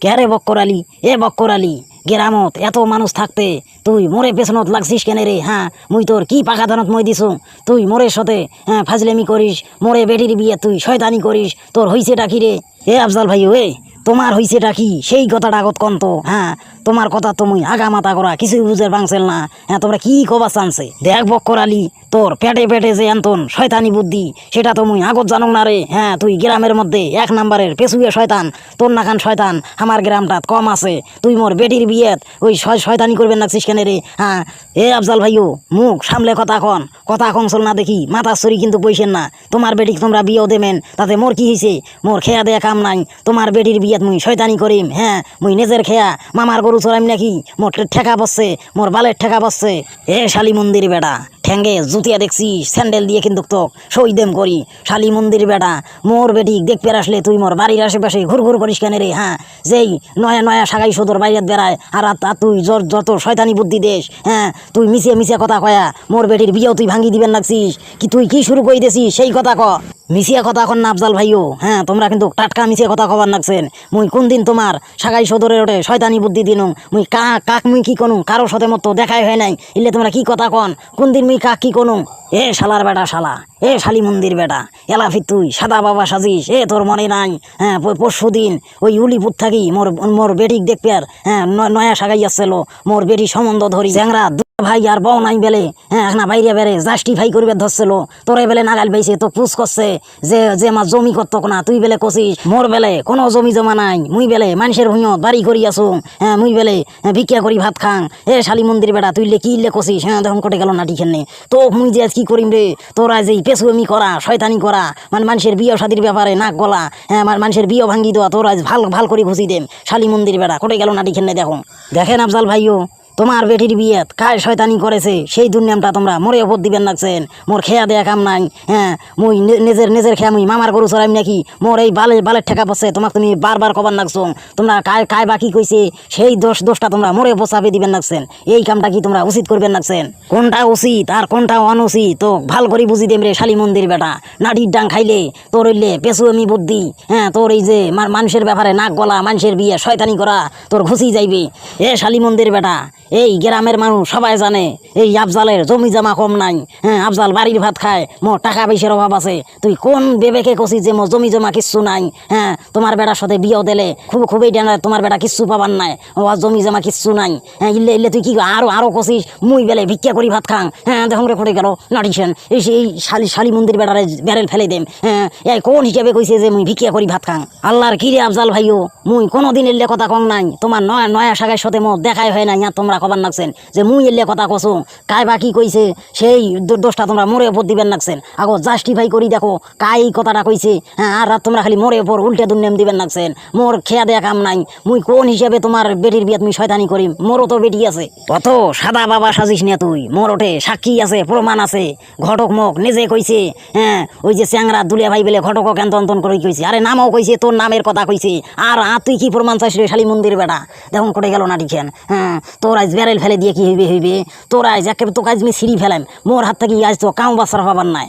ক্যারে বক্কর আলী, এ বক্কর আলী, গেরামত এত মানুষ থাকতে তুই মোরে পেছনত লাগছিস কেন রে? হ্যাঁ, মুই তোর কি পাকা দানত মই দিছু? তুই মোরের সাথে ফাজলেমি করিস, মোরে বেটির বিয়ে তুই শয়তানি করিস, তোর হইছেটা কি রে? এ আফজাল ভাই, এ তোমার হইছেটা কি সেই কথাটা আগত কন্ত। হ্যাঁ, তোমার কথা তুমি আগা মাথা করা কিছুই বুঝে বাংছিল না। হ্যাঁ, তোমরা কি কবা চানছে? দেখ বক্কর আলী, তোর পেটে পেটে যে এন্তন শয়তানি বুদ্ধি সেটা তো মুই আগত জানো না রে। হ্যাঁ, তুই গ্রামের মধ্যে 1 নাম্বারের পেছুয়ে শয়তান। তোর নাখান শয়তান আমার গ্রামটাত কম আছে। তুই মোর বেটির বিয়েত ওই শয়তানি করবেন লাগছিস কেন রে? হ্যাঁ, এ আফজাল ভাইও, মুখ সামলে কথা কন চল না দেখি, মাথা চুরি কিন্তু বইসেন না। তোমার বেটিকে তোমরা বিয়েও দেবেন, তাতে মোর কি হয়েছে? মোর খেয়া দেয়া কাম নাই। তোমার বেটির বিয়েত মুই শয়তানি করিম? হ্যাঁ, মুই নিজের খেয়া মামার গরু চড়াইম নাকি? মোর ঠেকা বসছে, মোর বালের ঠেকা বসছে। এ শালি মন্দির বেটা, ঠ্যাঙ্গে জুতিয়া দেখছিস, স্যান্ডেল দিয়ে কিন্তু তো সই দেম করি। শালি মন্দির বেটা, মোর বেটি দেখতে আসলে তুই মোর বাড়ির আশেপাশে ঘুর করিস কেন রে? হ্যাঁ, যেই নয়া সাগাই সদর বাইরে বেড়ায় আর তুই যত শয়তানি বুদ্ধি দেশ। হ্যাঁ, তুই মিশিয়ে কথা কয়া মোর বেটির বিয়েও তুই ভাঙ্গি দিবেন লাগছিস কি? তুই কি শুরু করে দিছিস সেই কথা ক। মিশিয়া কথা কন না আফজাল ভাইও। হ্যাঁ, তোমরা কিন্তু টাটকা মিশিয়া কথা কবার নাকছেন। মুই কোন দিন তোমার সাগাই সদরের ওঠে শয়তানি বুদ্ধি দিনুম? মুই কাক মুই কি কোন কারোর সাথে মতো দেখাই হয় নাই। ইলে তোমরা কি কথা কন? কোন দিন মুই কাক কি কোন? এ শালার বেটা শালা, এ শালি মন্দির বেটা, এলাফি তুই সাদা বাবা সাজিস। এ তোর মনে নাই? হ্যাঁ, পরশু দিন ওই উলিপুর থাকি মোর বেটিক দেখবে আর হ্যাঁ নয়া সাগাই আসছিল। মোর বেটি সম্বন্ধ ধরি চ্যাংরা ভাই আর বউ নাই বেলে। হ্যাঁ, এখন বাইরে বেড়ে জাস্টিফাই করবে ধরছিল। তোরে বেলে নাগাল পাইছে তো পুষ করছে যে আমার জমি করত না। তুই বেলে কষিস মোর বেলে কোনো জমি জমা নাই। মুই বেলে মানুষের ভুঁয়ত বাড়ি করি আসুম। হ্যাঁ, মুই বেলে ভিক্ষা করি ভাত খাং। এ শালি মন্দির বেটা, তুই কি কষিস? হ্যাঁ, তখন কটে গেল নাটি খেলনে তো মুই যে আজ কি করিম রে? তোরা যে পেছুমি করা শয়তানি করা মানে মানুষের বিয়ে শাদির ব্যাপারে নাক গলা। হ্যাঁ, মানুষের বিয়ে ভাঙ্গি দেওয়া তোরা ভাল করে ঘুষি দেম। শালি মন্দির বেটা কটে গেল নাটি খেলনে দেখেন আফজাল ভাইও, তোমার বেটির বিয়েত কায় শয়তানি করেছে সেই দুর্নামটা তোমরা মোরে ওপর দিবেন লাগছেন। মোর খেয়া দেয়া কাম নাই। হ্যাঁ, মুই নিজের খেয়া মুই মামার গরু চড়াইম নাকি? মোর এই বালের ঠেকা পড়ছে। তোমাকে তুমি বারবার কবার লাগছো। তোমরা কায় বাকি কইছে সেই দোষটা তোমরা মোরে ওপর চাপিয়ে দিবেন লাগছেন। এই কামটা কি তোমরা উচিত করবেন লাগছেন? কোনটা উচিত আর কোনটা অনুচিত তো ভাল করে বুঝি দেম রে শালি মন্দির বেটা। নাটির ডাং খাইলে তোর হইলে পেছুমি বুদ্ধি। হ্যাঁ, তোর এই যে মানুষের ব্যাপারে নাক গলা, মানুষের বিয়ে শয়তানি করা তোর ঘুষি যাইবে। এ শালি মন্দির বেটা, এই গ্রামের মানুষ সবাই জানে এই আফজালের জমি জমা কম নাই। হ্যাঁ, আফজাল বাড়ির ভাত খায়, মোর টাকা পয়সার অভাব আছে। তুই কোন বেবেকে কছিস যে মোর জমি জমা কিচ্ছু নাই? হ্যাঁ, তোমার বেটার সাথে বিয়েও দিলে খুবই ডানা, তোমার বেটা কিচ্ছু পাবার নাই, ও জমি জমা কিচ্ছু নাই। হ্যাঁ, ইল্লে তুই কি আরো কছিস মুই বেলে ভিক্ষা করি ভাত খাং। হ্যাঁ, দেখুন রে পড়ে গেল নাটিছেন এই শালি মন্দির বেটারে ব্যারেল ফেলে দেম। হ্যাঁ, এই কোন হিসাবে কইছে যে মুই ভিক্ষা করি ভাত খাং? আল্লাহর কি রে আফজাল ভাইও, মুই কোনোদিন এলে কথা কং নাই। তোমার নয়া সাগার সাথে মোর দেখাই হয় নাই। তোমরা কবার নাকছেন যে মুই এলে কথা কছো। কায় বাকি কইছে সেই দোষটা তোমরা মোরে ওপর দিবেন নাকছেন। আগো জাস্টিফাই করি দেখো কাই কথাটা কইছে। হ্যাঁ, আর তোমরা খালি মোরে ওপর উল্টে দুর্নাম দিবেন নাকছেন। মোর খেয়া দেয়া কাম নাই। মুই কোন হিসাবে তোমার বেটির বিয়াত মুই শয়তানি করিম? মোরও তো বেটি আছে। অত সাদা বাবা সাজিস না তুই। মোর ওঠে সাক্ষী আছে, প্রমাণ আছে। ঘটক মুখ নিজে কইছে। হ্যাঁ, ওই যে চ্যাংরা দুলিয়া ভাই বেলে ঘটক কেন করে কইছে। আরে নামও কইছে, তোর নামের কথা কইছে। আর তুই কি প্রমাণ চাইছ রে শালি মন্দির বেটা? দেখুন করে গেল নাটি খেন। হ্যাঁ, তোর আজ ব্যারেল ফেলে দিয়ে কি হইবে? তোর আজ একেবারে তো কাজ আমি সিঁড়ি ফেলাম। মোর হাত থেকে আজ তো কাউ বাচ্চার পাবার নাই।